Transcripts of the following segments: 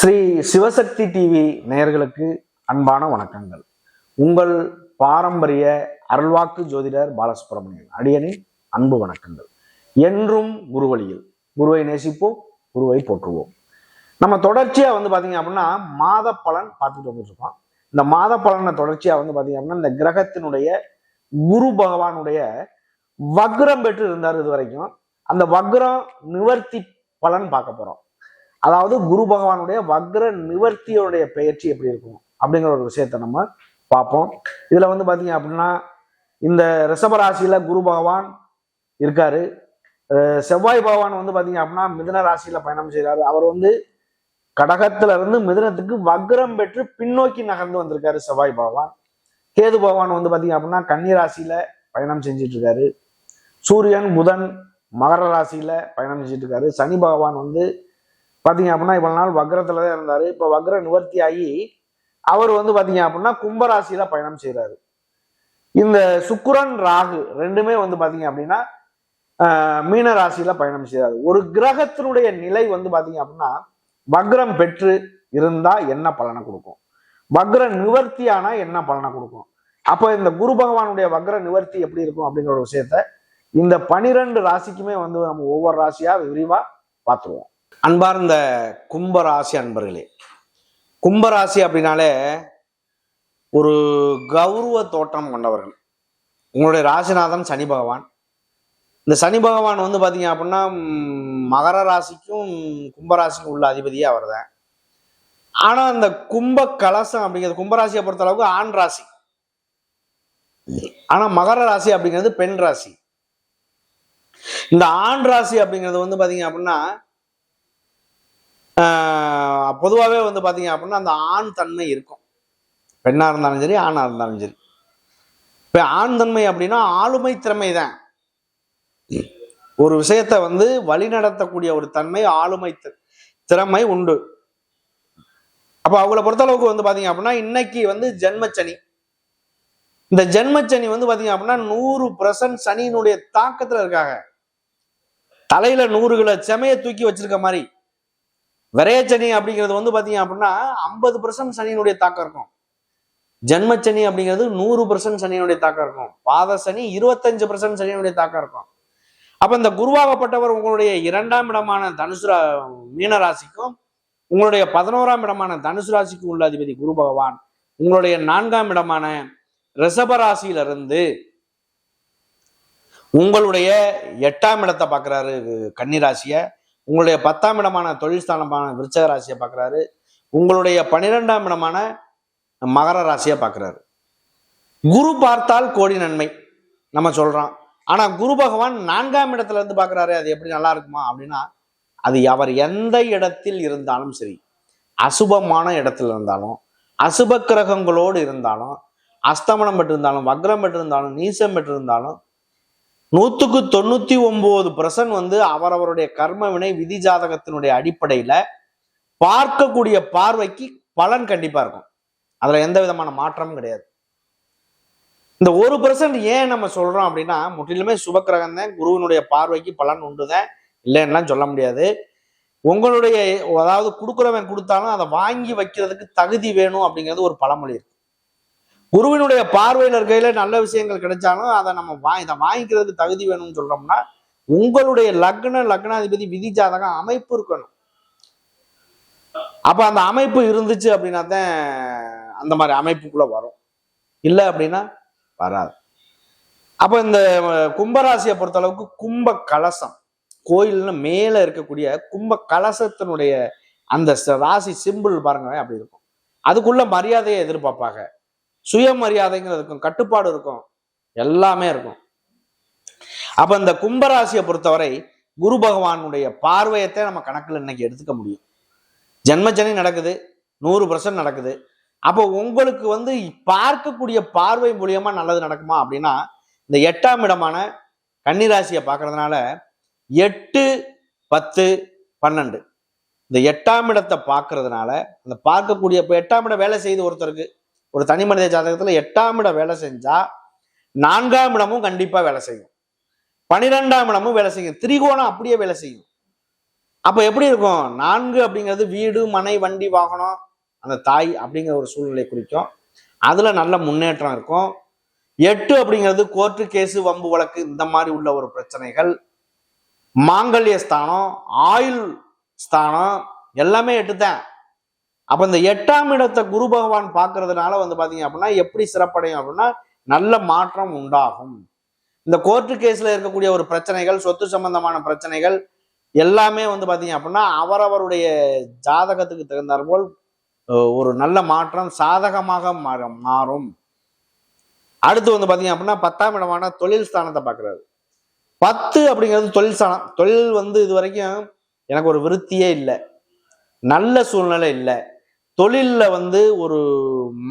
Sri Sivasakthi TV நேயர்களுக்கு அன்பான வணக்கங்கள். உங்கள் பாரம்பரிய அருள்வாக்கு ஜோதிடர் பாலசுப்ரமணியன் அடியனின் அன்பு வணக்கங்கள். என்றும் குருவழியில் குருவை நேசிப்போம், குருவை போற்றுவோம். நம்ம தொடர்ச்சியா பாத்தீங்க அப்படின்னா மாத பலன் பார்த்துட்டு வந்துட்டு இருக்கோம். இந்த மாத பலனை தொடர்ச்சியா பாத்தீங்க அப்படின்னா இந்த கிரகத்தினுடைய குரு பகவானுடைய வக்ரம் பெற்று இருந்தார். இது வரைக்கும் அந்த வக்ரம் நிவர்த்தி பலன் பார்க்க போறோம். அதாவது குரு பகவானுடைய வக்ர நிவர்த்தியோடைய பெயர்ச்சி எப்படி இருக்கும் அப்படிங்கிற ஒரு விஷயத்த நம்ம பார்ப்போம். இதுல பாத்தீங்க அப்படின்னா இந்த ரிஷபராசியில குரு பகவான் இருக்காரு. செவ்வாய் பகவான் பாத்தீங்க அப்படின்னா மிதுன ராசியில பயணம் செய்யறாரு. அவர் கடகத்துல இருந்து மிதுனத்துக்கு வக்ரம் பெற்று பின்னோக்கி நகர்ந்து வந்திருக்காரு செவ்வாய் பகவான். கேது பகவான் பாத்தீங்க அப்படின்னா கன்னி ராசியில பயணம் செஞ்சிட்டு இருக்காரு. சூரியன் புதன் மகர ராசியில பயணம் செஞ்சிட்டு இருக்காரு. சனி பகவான் பாத்தீங்க அப்படின்னா இவ்வளவு நாள் வக்ரத்துலதான் இருந்தாரு. இப்ப வக்ர நிவர்த்தி ஆகி அவர் பாத்தீங்க அப்படின்னா கும்பராசியில பயணம் செய்யறாரு. இந்த சுக்கிரன் ராகு ரெண்டுமே பாத்தீங்க அப்படின்னா மீன ராசியில பயணம் செய்யறாரு. ஒரு கிரகத்தினுடைய நிலை பாத்தீங்க அப்படின்னா வக்ரம் பெற்று இருந்தா என்ன பலனை கொடுக்கும், வக்ர நிவர்த்தி ஆனா என்ன பலனை கொடுக்கும், அப்ப இந்த குரு பகவானுடைய வக்ர நிவர்த்தி எப்படி இருக்கும் அப்படிங்கிற ஒரு விஷயத்த இந்த 12 ராசிக்குமே நம்ம ஒவ்வொரு ராசியா விரிவா பார்த்துருவோம். அன்பார்ந்த கும்பராசி அன்பர்களே, கும்பராசி அப்படின்னாலே ஒரு கௌரவ தோற்றம் கொண்டவர்கள். உங்களுடைய ராசிநாதன் சனி பகவான். இந்த சனி பகவான் பாத்தீங்க அப்படின்னா மகர ராசிக்கும் கும்பராசிக்கும் உள்ள அதிபதியே அவர் தான். ஆனா அந்த கும்ப கலசம் அப்படிங்கிறது கும்பராசியை பொறுத்த அளவுக்கு ஆண் ராசி. ஆனா மகர ராசி அப்படிங்கிறது பெண் ராசி. இந்த ஆண் ராசி அப்படிங்கிறது பாத்தீங்க அப்படின்னா பொதுவாகவே பாத்தீங்க அப்படின்னா அந்த ஆண் தன்மை இருக்கும். பெண்ணா இருந்தாலும் சரி ஆணா இருந்தாலும் சரி. இப்ப ஆண் தன்மை அப்படின்னா ஆளுமை திறமை தான். ஒரு விஷயத்த வழி நடத்தக்கூடிய ஒரு தன்மை ஆளுமை திறமை உண்டு. அப்ப அவங்கள பொறுத்த அளவுக்கு பாத்தீங்க அப்படின்னா இன்னைக்கு ஜென்மச்சனி. இந்த ஜென்மச்சனி பாத்தீங்க அப்படின்னா 100% சனியினுடைய தாக்கத்துல இருக்காங்க. தலையில 100 கிலோ செமைய தூக்கி வச்சிருக்க மாதிரி. விரையச்சனி அப்படிங்கிறது பாத்தீங்க அப்படின்னா 50% சனியினுடைய தாக்கம் இருக்கும். ஜென்மச்சனி அப்படிங்கிறது 100% சனியினுடைய தாக்கம் இருக்கும். பாத சனி 25% சனியினுடைய தாக்கம் இருக்கும். அப்ப இந்த குருவாகப்பட்டவர் உங்களுடைய 2ஆம் இடமான மீன ராசிக்கும் உங்களுடைய 11ஆம் இடமான தனுசு ராசிக்கும் உள்ள அதிபதி குரு பகவான் உங்களுடைய 4ஆம் இடமான ரிஷப ராசியிலிருந்து உங்களுடைய 8ஆம் இடத்தை பார்க்கிறாரு கன்னி ராசிய. உங்களுடைய 10ஆம் இடமான தொழில் ஸ்தானமான விருச்சக ராசியை பார்க்கிறாரு. உங்களுடைய 12ஆம் இடமான மகர ராசியை பார்க்கிறாரு. குரு பார்த்தால் கோடி நன்மை நம்ம சொல்றோம். ஆனா குரு பகவான் 4ஆம் இடத்துல இருந்து பார்க்கிறாரு. அது எப்படி நல்லா இருக்குமா அப்படின்னா அது அவர் எந்த இடத்தில் இருந்தாலும் சரி, அசுபமான இடத்துல இருந்தாலும் அசுப கிரகங்களோடு இருந்தாலும் அஸ்தமனம் பெற்றிருந்தாலும் வக்ரம் பெற்றிருந்தாலும் நீசம் பெற்றிருந்தாலும் 199% அவரவருடைய கர்ம வினை விதி ஜாதகத்தினுடைய அடிப்படையில பார்க்கக்கூடிய பார்வைக்கு பலன் கண்டிப்பா இருக்கும். அதுல எந்த விதமான மாற்றமும் கிடையாது. இந்த 1% ஏன் நம்ம சொல்றோம் அப்படின்னா முற்றிலுமே சுபக்கிரகம் தான். குருவினுடைய பார்வைக்கு பலன் உண்டுதான், இல்லைன்னா சொல்ல முடியாது. உங்களுடைய அதாவது கொடுக்குறவன் கொடுத்தாலும் அதை வாங்கி வைக்கிறதுக்கு தகுதி வேணும் அப்படிங்கிறது ஒரு பழமொழி இருக்கு. குருவினுடைய பார்வையில் இருக்கையில நல்ல விஷயங்கள் கிடைச்சாலும் அதை நம்ம இதை வாங்கிக்கிறதுக்கு தகுதி வேணும்னு சொல்றோம்னா உங்களுடைய லக்னாதிபதி விதி ஜாதகம் அமைப்பு இருக்கணும். அப்ப அந்த அமைப்பு இருந்துச்சு அப்படின்னா தான் அந்த மாதிரி அமைப்புக்குள்ள வரும், இல்லை அப்படின்னா வராது. அப்ப இந்த கும்பராசியை பொறுத்த அளவுக்கு கும்ப கலசம் கோயில்னு மேல இருக்கக்கூடிய கும்ப கலசத்தினுடைய அந்த ராசி சிம்பிள் பாருங்க அப்படி இருக்கும். அதுக்குள்ள மரியாதையை எதிர்பார்ப்பாங்க. சுயமரியாதைங்கிறது இருக்கும், கட்டுப்பாடு இருக்கும், எல்லாமே இருக்கும். அப்ப இந்த கும்பராசியை பொறுத்தவரை குரு பகவானுடைய பார்வையத்தை நம்ம கணக்குல இன்னைக்கு எடுத்துக்க முடியும். ஜென்மச்சனி நடக்குது, 100% நடக்குது. அப்போ உங்களுக்கு பார்க்கக்கூடிய பார்வை மூலியமா நல்லது நடக்குமா அப்படின்னா இந்த 8ஆம் இடமான கன்னிராசியை பார்க்கறதுனால 8, 10, 12 இந்த 8ஆம் இடத்தை பார்க்கறதுனால அந்த பார்க்கக்கூடிய 8ஆம் இடம் வேலை செய்து ஒருத்தருக்கு ஒரு தனி மனித ஜாதகத்துல 8ஆம் இடம் வேலை செஞ்சா 4ஆம் இடமும் கண்டிப்பா வேலை செய்யும், 12ஆம் இடமும் வேலை செய்யும், திரிகோணம் அப்படியே வேலை செய்யும். அப்ப எப்படி இருக்கும்? 4 அப்படிங்கிறது வீடு, மனை, வண்டி, வாகனம், அந்த தாய் அப்படிங்கிற ஒரு சூழ்நிலை குறிக்கும். அதுல நல்ல முன்னேற்றம் இருக்கும். 8 அப்படிங்கிறது கோர்ட்டு, கேஸு, வம்பு வழக்கு இந்த மாதிரி உள்ள ஒரு பிரச்சனைகள். மாங்கல்ய ஸ்தானம், ஆயுள் ஸ்தானம் எல்லாமே 8 தான். அப்ப இந்த 8ஆம் இடத்தை குரு பகவான் பார்க்கறதுனால பாத்தீங்க அப்படின்னா எப்படி சிறப்படையும் அப்படின்னா நல்ல மாற்றம் உண்டாகும். இந்த கோர்ட்டு கேஸ்ல இருக்கக்கூடிய ஒரு பிரச்சனைகள், சொத்து சம்பந்தமான பிரச்சனைகள் எல்லாமே பாத்தீங்க அப்படின்னா அவரவருடைய ஜாதகத்துக்கு தகுந்தாற் போல் ஒரு நல்ல மாற்றம் சாதகமாக மாறும். அடுத்து பாத்தீங்க அப்படின்னா 10ஆம் இடமான தொழில் ஸ்தானத்தை பார்க்கிறாரு. 10 அப்படிங்கிறது தொழில் ஸ்தானம். தொழில் இது வரைக்கும் எனக்கு ஒரு விருத்தியே இல்லை, நல்ல சூழ்நிலை இல்லை, தொழில்ல ஒரு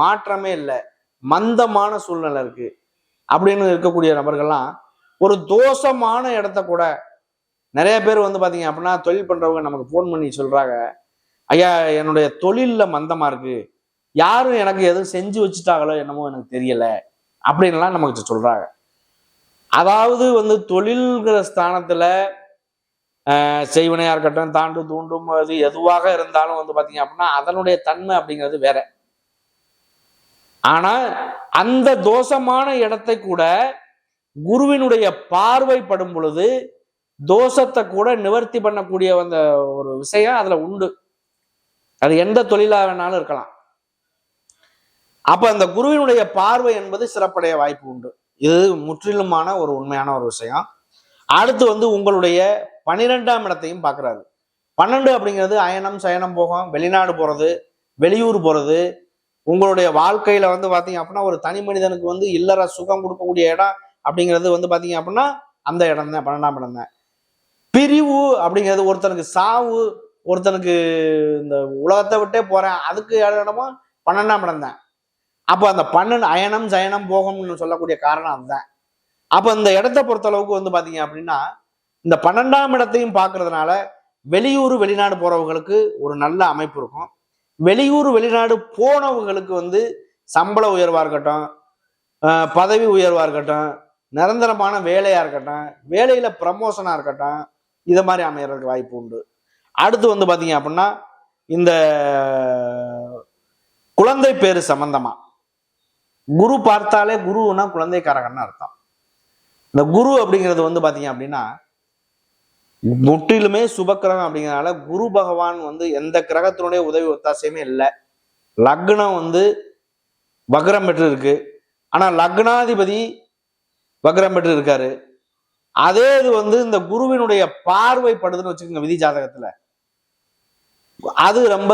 மாற்றமே இல்லை, மந்தமான சூழ்நிலை இருக்கு அப்படின்னு இருக்கக்கூடிய நபர்கள்லாம் ஒரு தோஷமான இடத்த கூட நிறைய பேர் பாத்தீங்க அப்படின்னா தொழில் பண்றவங்க நமக்கு போன் பண்ணி சொல்றாங்க, ஐயா என்னுடைய தொழில்ல மந்தமா இருக்கு, யாரும் எனக்கு எதுவும் செஞ்சு வச்சுட்டாங்களோ என்னமோ எனக்கு தெரியல அப்படின்லாம் நமக்கு சொல்றாங்க. அதாவது தொழில்கிற ஸ்தானத்துல செய்வனையா இருக்கட்டும், தாண்டு தூண்டும் அது எதுவாக இருந்தாலும் பாத்தீங்க அப்படின்னா அதனுடைய தன்மை அப்படிங்கிறது வேற. ஆனா அந்த தோஷமான இடத்தை கூட குருவினுடைய பார்வைப்படும் பொழுது தோஷத்தை கூட நிவர்த்தி பண்ணக்கூடிய ஒரு விஷயம் அதுல உண்டு. அது எந்த தொழிலா வேணாலும் இருக்கலாம். அப்ப அந்த குருவினுடைய பார்வை என்பது சிறப்படைய வாய்ப்பு உண்டு. இது முற்றிலுமான ஒரு உண்மையான ஒரு விஷயம். அடுத்து உங்களுடைய 12ஆம் இடத்தையும் பார்க்கிறாரு. 12 அப்படிங்கிறது அயனம், சயனம், போகம், வெளிநாடு போறது, வெளியூர் போறது, உங்களுடைய வாழ்க்கையில பாத்தீங்க அப்படின்னா ஒரு தனி மனிதனுக்கு இல்லற சுகம் கொடுக்கக்கூடிய இடம் அப்படிங்கிறது பாத்தீங்க அப்படின்னா அந்த இடம் தான், 12ஆம் இடம் தான். பிரிவு அப்படிங்கிறது ஒருத்தனுக்கு சாவு, ஒருத்தனுக்கு இந்த உலகத்தை விட்டே போறேன், அதுக்கு இடமும் 12ஆம் இடம் தான். அப்ப அந்த 12 அயனம், சயனம், போகம்னு சொல்லக்கூடிய காரணம் அதுதான். அப்ப இந்த இடத்தை பொறுத்த அளவுக்கு பாத்தீங்க அப்படின்னா இந்த 12ஆம் இடத்தையும் பார்க்கறதுனால வெளியூர் வெளிநாடு போறவங்களுக்கு ஒரு நல்ல அமைப்பு இருக்கும். வெளியூர் வெளிநாடு போனவங்களுக்கு சம்பள உயர்வா இருக்கட்டும், பதவி உயர்வா இருக்கட்டும், நிரந்தரமான வேலையா இருக்கட்டும், வேலையில ப்ரமோஷனா இருக்கட்டும், இதை மாதிரி அமையறதுக்கு வாய்ப்பு உண்டு. அடுத்து பாத்தீங்க அப்படின்னா இந்த குழந்தை பேரு சம்பந்தமா குரு பார்த்தாலே குருன்னா குழந்தைக்காரகன்னு அர்த்தம். இந்த குரு அப்படிங்கிறது பாத்தீங்க அப்படின்னா முற்றிலுமே சுபக்கிரகம் அப்படிங்கிறனால குரு பகவான் எந்த கிரகத்தினுடைய உதவி ஒத்தாசையுமே இல்லை. லக்னம் வக்ரம் பெற்று இருக்கு, ஆனா லக்னாதிபதி வக்ரம் பெற்று இருக்காரு. அதே இது இந்த குருவினுடைய பார்வைப்படுதுன்னு வச்சுக்கோங்க விதி ஜாதகத்துல, அது ரொம்ப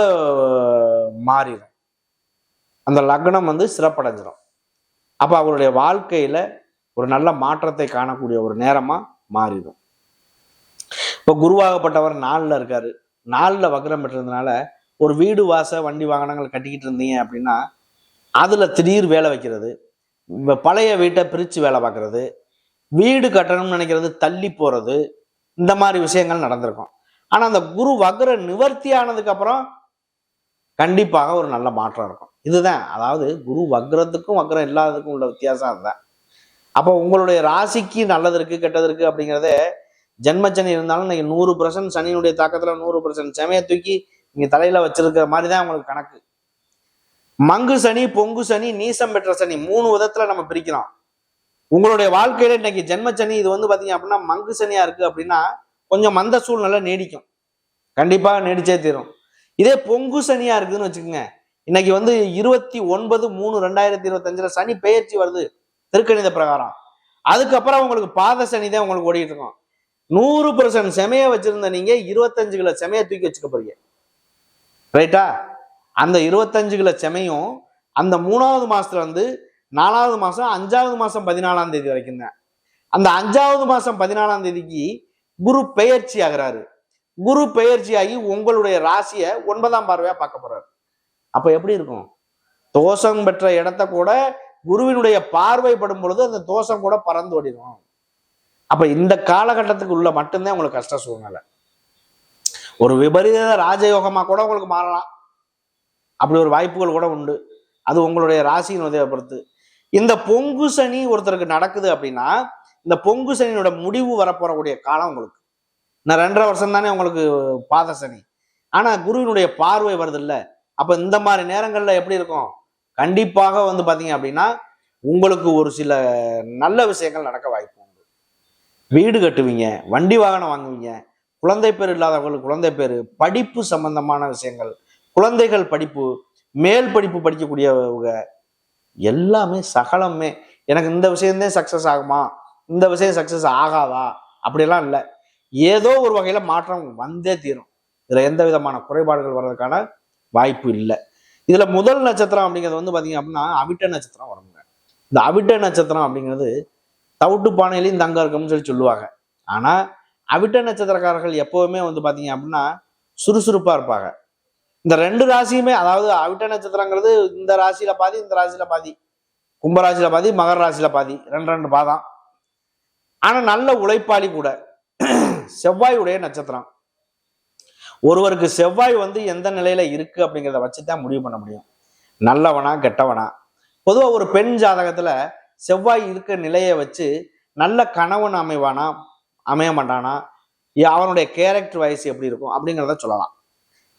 மாறிடும். அந்த லக்னம் சிறப்படைஞ்சிடும். அப்ப அவருடைய வாழ்க்கையில ஒரு நல்ல மாற்றத்தை காணக்கூடிய ஒரு நேரமா மாறிடும். இப்ப குருவாகப்பட்டவர் 4ல இருக்காரு, 4ல வக்ரம் பெற்றதுனால ஒரு வீடு, வாச, வண்டி, வாகனங்கள் கட்டிக்கிட்டு இருந்தீங்க அப்படின்னா அதுல திடீர் வேலை வைக்கிறது, பழைய வீட்டை பிரிச்சு வேலை பார்க்கறது, வீடு கட்டணும்னு நினைக்கிறது தள்ளி போறது, இந்த மாதிரி விஷயங்கள் நடந்திருக்கும். ஆனா அந்த குரு வக்ர நிவர்த்தி ஆனதுக்கு அப்புறம் கண்டிப்பாக ஒரு நல்ல மாற்றம் இருக்கும். இதுதான், அதாவது குரு வக்ரத்துக்கும் வக்ரம் இல்லாததுக்கும் உள்ள வித்தியாசம் அதுதான். அப்போ உங்களுடைய ராசிக்கு நல்லது இருக்கு கெட்டது இருக்கு அப்படிங்கிறத ஜென்மச்சனி இருந்தாலும் நீங்க 100% சனியினுடைய தாக்கத்துல 100% செமையை தூக்கி நீங்க தலையில வச்சிருக்கிற மாதிரி தான் உங்களுக்கு கணக்கு. மங்கு சனி, பொங்கு சனி, நீசம் பெற்ற சனி 3 விதத்துல நம்ம பிரிக்கிறோம். உங்களுடைய வாழ்க்கையில இன்னைக்கு ஜென்மச்சனி இது பாத்தீங்க அப்படின்னா மங்கு சனியா இருக்கு அப்படின்னா கொஞ்சம் மந்த சூழ்நிலை நீடிக்கும், கண்டிப்பாக நீடிச்சே தீரும். இதே பொங்கு சனியா இருக்குதுன்னு வச்சுக்கோங்க, இன்னைக்கு 29/3/2025 சனி பெயர்ச்சி வருது திருக்கணித பிரகாரம். அதுக்கப்புறம் உங்களுக்கு பாத சனி தான் உங்களுக்கு ஓடிட்டு இருக்கும். 100% செமைய வச்சிருந்த நீங்க 25 கிலோ செமையை தூக்கி வச்சுக்க போறீங்க, ரைட்டா? அந்த 25 கிலோ செமையும் அந்த 3வது மாசத்துல 4வது மாசம் 5வது மாசம் 14ஆம் தேதி வரைக்கும் தான். அந்த 5வது மாசம் 14ஆம் தேதிக்கு குரு பெயர்ச்சி ஆகிறாரு. குரு பெயர்ச்சி ஆகி உங்களுடைய ராசியை 9ஆம் பார்வையா பார்க்க போறாரு. அப்ப எப்படி இருக்கும்? தோஷம் பெற்ற இடத்த கூட குருவினுடைய பார்வைப்படும் பொழுது அந்த தோஷம் கூட பறந்து ஓடிடும். அப்ப இந்த காலகட்டத்துக்கு உள்ள மட்டும்தான் உங்களுக்கு கஷ்ட சூழ்நிலை. ஒரு விபரீத ராஜயோகமா கூட உங்களுக்கு மாறலாம், அப்படி ஒரு வாய்ப்புகள் கூட உண்டு. அது உங்களுடைய ராசியின் உதவியை பொறுத்து. இந்த பொங்கு சனி ஒருத்தருக்கு நடக்குது அப்படின்னா இந்த பொங்கு சனியோட முடிவு வரப்போறக்கூடிய காலம் உங்களுக்கு நான் 2.5 வருஷம் தானே உங்களுக்கு பாத சனி. ஆனா குருவினுடைய பார்வை வருது இல்ல. அப்ப இந்த மாதிரி நேரங்கள்ல எப்படி இருக்கும்? கண்டிப்பாக வந்து பாத்தீங்க அப்படின்னா உங்களுக்கு ஒரு சில நல்ல விஷயங்கள் நடக்க வாய்ப்பு உண்டு. வீடு கட்டுவீங்க, வண்டி வாகனம் வாங்குவீங்க, குழந்தை பேர் இல்லாதவங்களுக்கு குழந்தை பேரு, படிப்பு சம்பந்தமான விஷயங்கள், குழந்தைகள் படிப்பு, மேல் படிப்பு படிக்கக்கூடியவங்க எல்லாமே சகலமே. எனக்கு இந்த விஷயம்தான் சக்சஸ் ஆகுமா, இந்த விஷயம் சக்சஸ் ஆகாதா அப்படியெல்லாம் இல்லை. ஏதோ ஒரு வகையில மாற்றம் வந்தே தீரும். இதுல எந்த விதமான குறைபாடுகள் வர்றதுக்கான வாய்ப்பு இல்லை. இதுல முதல் நட்சத்திரம் அப்படிங்கிறது வந்து பாத்தீங்க அப்படின்னா அவிட்ட நட்சத்திரம் வருங்க. இந்த அவிட்ட நட்சத்திரம் அப்படிங்கிறது தவிட்டு பானையிலையும் தங்கம் இருக்கும்னு சொல்லுவாங்க. ஆனா அவிட்ட நட்சத்திரக்காரர்கள் எப்பவுமே வந்து பாத்தீங்க அப்படின்னா சுறுசுறுப்பா இருப்பாங்க. இந்த 2 ராசியுமே, அதாவது அவிட்ட நட்சத்திரங்கிறது இந்த ராசியில பாதி, இந்த ராசியில பாதி, கும்பராசியில பாதி, மகர ராசியில பாதி, 2 பாதம். ஆனா நல்ல உழைப்பாளி கூட. செவ்வாயுடைய நட்சத்திரம். ஒருவருக்கு செவ்வாய் வந்து எந்த நிலையில இருக்கு அப்படிங்கிறத வச்சுதான் முடிவு பண்ண முடியும், நல்லவனா கெட்டவனா. பொதுவா ஒரு பெண் ஜாதகத்துல செவ்வாய் இருக்க நிலையை வச்சு நல்ல கணவன் அமைவானா அமைய மாட்டானா, அவனுடைய கேரக்டர் வைஸ் எப்படி இருக்கும் அப்படிங்கிறத சொல்லலாம்.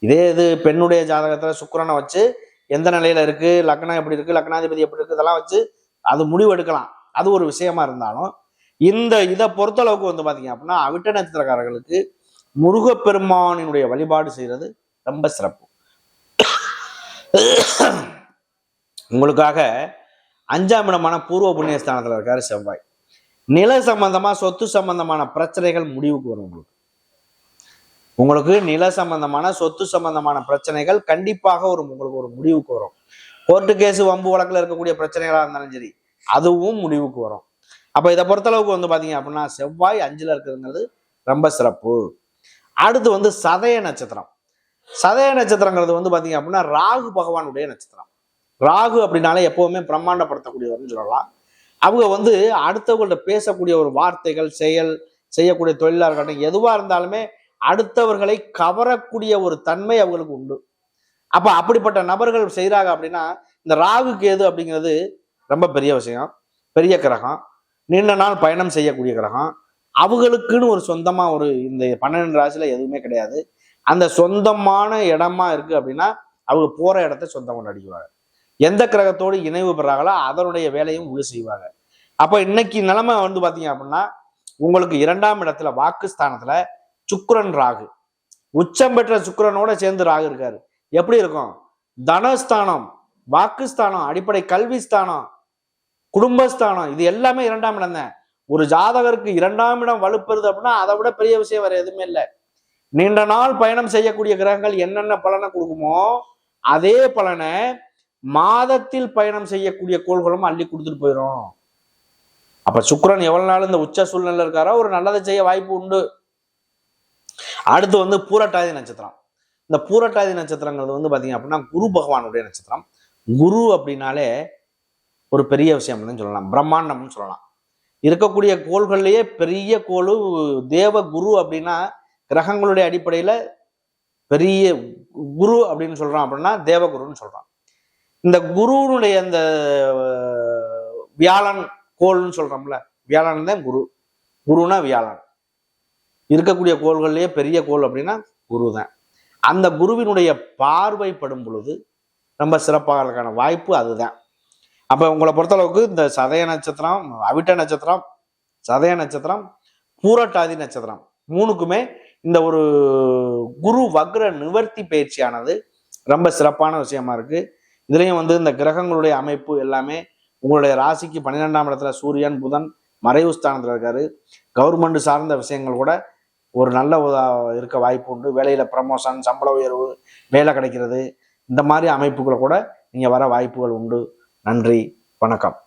இதே இது பெண்ணுடைய ஜாதகத்துல சுக்கிரனை வச்சு எந்த நிலையில இருக்கு, லக்னம் எப்படி இருக்கு, லக்னாதிபதி எப்படி இருக்கு, இதெல்லாம் வச்சு அது முடிவு எடுக்கலாம். அது ஒரு விஷயமா இருந்தாலும் இதை பொறுத்தளவுக்கு வந்து பாத்தீங்க அப்படின்னா அவிட்ட நட்சத்திரக்காரர்களுக்கு முருகப்பெருமானினுடைய வழிபாடு செய்யறது ரொம்ப சிறப்பு. உங்களுக்காக 5ஆம் இடமான பூர்வ புண்ணியஸ்தானத்துல இருக்காரு செவ்வாய். நில சம்பந்தமா சொத்து சம்பந்தமான பிரச்சனைகள் முடிவுக்கு வரும். உங்களுக்கு நில சம்பந்தமான சொத்து சம்பந்தமான பிரச்சனைகள் கண்டிப்பாக உங்களுக்கு ஒரு முடிவுக்கு வரும். கோர்ட்டு கேஸ் வம்பு வழக்குல இருக்கக்கூடிய பிரச்சனைகளா இருந்தாலும் சரி, அதுவும் முடிவுக்கு வரும். அப்ப இதை பொறுத்தளவுக்கு வந்து பாத்தீங்க அப்படின்னா செவ்வாய் 5ல இருக்கிறதுங்கிறது ரொம்ப சிறப்பு. அடுத்து வந்து சதய நட்சத்திரம். சதய நட்சத்திரங்கிறது வந்து பாத்தீங்க அப்படின்னா ராகு பகவானுடைய நட்சத்திரம். ராகு அப்படின்னாலே எப்பவுமே பிரம்மாண்டப்படுத்தக்கூடியவர்னு சொல்லலாம். அவங்க வந்து அடுத்தவங்கள்ட்ட பேசக்கூடிய ஒரு வார்த்தைகள், செய்யக்கூடிய தொழிலா இருக்கட்டும், எதுவா இருந்தாலுமே அடுத்தவர்களை கவரக்கூடிய ஒரு தன்மை அவங்களுக்கு உண்டு. அப்ப அப்படிப்பட்ட நபர்கள் செய்யறாங்க அப்படின்னா இந்த ராகு கேது அப்படிங்கிறது ரொம்ப பெரிய விஷயம், பெரிய கிரகம், நீண்ட நாள் பயணம் செய்யக்கூடிய கிரகம். அவங்களுக்குன்னு ஒரு சொந்தமா ஒரு இந்த 12 ராசியில எதுவுமே கிடையாது. அந்த சொந்தமான இடமா இருக்கு அப்படின்னா அவங்க போற இடத்த சொந்தம் கொண்டாடிக்குவாங்க. எந்த கிரகத்தோடு இணைவு பெறாங்களோ அதனுடைய வேலையும் முழு செய்வாங்க. அப்ப இன்னைக்கு நிலைமை வந்து பாத்தீங்க அப்படின்னா உங்களுக்கு 2ஆம் இடத்துல வாக்குஸ்தானத்துல சுக்கிரன் ராகு, உச்சம் பெற்ற சுக்கிரனோட சேர்ந்து ராகு இருக்காரு. எப்படி இருக்கும்? தனஸ்தானம், வாக்குஸ்தானம், அடிப்படை கல்வி ஸ்தானம், குடும்பஸ்தானம், இது எல்லாமே 2ஆம் இடம் தான். ஒரு ஜாதகருக்கு 2ஆம் இடம் வலுப்பெறுது அப்படின்னா அதை விட பெரிய விஷயம் வேற எதுவுமே இல்லை. நீண்ட நாள் பயணம் செய்யக்கூடிய கிரகங்கள் என்னென்ன பலனை கொடுக்குமோ அதே பலனை மாதத்தில் பயணம் செய்யக்கூடிய கோள்களும் அள்ளி கொடுத்துட்டு போயிடும். அப்ப சுக்கிரன் எவ்வளவு நாள் இந்த உச்ச சூழ்நிலை இருக்காரோ ஒரு நல்லதை செய்ய வாய்ப்பு உண்டு. அடுத்து வந்து பூரட்டாதி நட்சத்திரம். இந்த பூரட்டாதி நட்சத்திரங்கிறது வந்து பாத்தீங்க அப்படின்னா குரு பகவானுடைய நட்சத்திரம். குரு அப்படின்னாலே ஒரு பெரிய விஷயம் சொல்லலாம், பிரம்மாண்டம்னு சொல்லலாம். இருக்கக்கூடிய கோள்கள்லயே பெரிய கோளு தேவ குரு அப்படின்னா கிரகங்களுடைய அடிப்படையில பெரிய குரு அப்படின்னு சொல்றான் அப்படின்னா தேவகுருன்னு சொல்றான். இந்த குருனுடைய இந்த வியாழன் கோள்னு சொல்றோம்ல, வியாழன் தான் குரு. குருனா வியாழன். இருக்கக்கூடிய கோள்கள்லயே பெரிய கோள் அப்படின்னா குரு தான். அந்த குருவினுடைய பார்வைப்படும் பொழுது ரொம்ப சிறப்பாக வாய்ப்பு அதுதான். அப்ப உங்களை பொறுத்தளவுக்கு இந்த சதய நட்சத்திரம், அவிட்ட நட்சத்திரம், சதய நட்சத்திரம், பூரட்டாதி நட்சத்திரம் 3க்குமே இந்த ஒரு குரு வக்ர நிவர்த்தி பயிற்சியானது ரொம்ப சிறப்பான விஷயமா இருக்கு. இதுலயும் வந்து இந்த கிரகங்களுடைய அமைப்பு எல்லாமே உங்களுடைய ராசிக்கு 12ஆம் இடத்துல சூரியன் புதன் மறைவு ஸ்தானத்துல இருக்காரு. கவர்மெண்ட் சார்ந்த விஷயங்கள் கூட ஒரு நல்ல இருக்க வாய்ப்பு உண்டு. வேலையில ப்ரமோஷன், சம்பள உயர்வு, வேலை கிடைக்கிறது, இந்த மாதிரி அமைப்புகளை கூட நீங்க வர வாய்ப்புகள் உண்டு. நன்றி, வணக்கம்.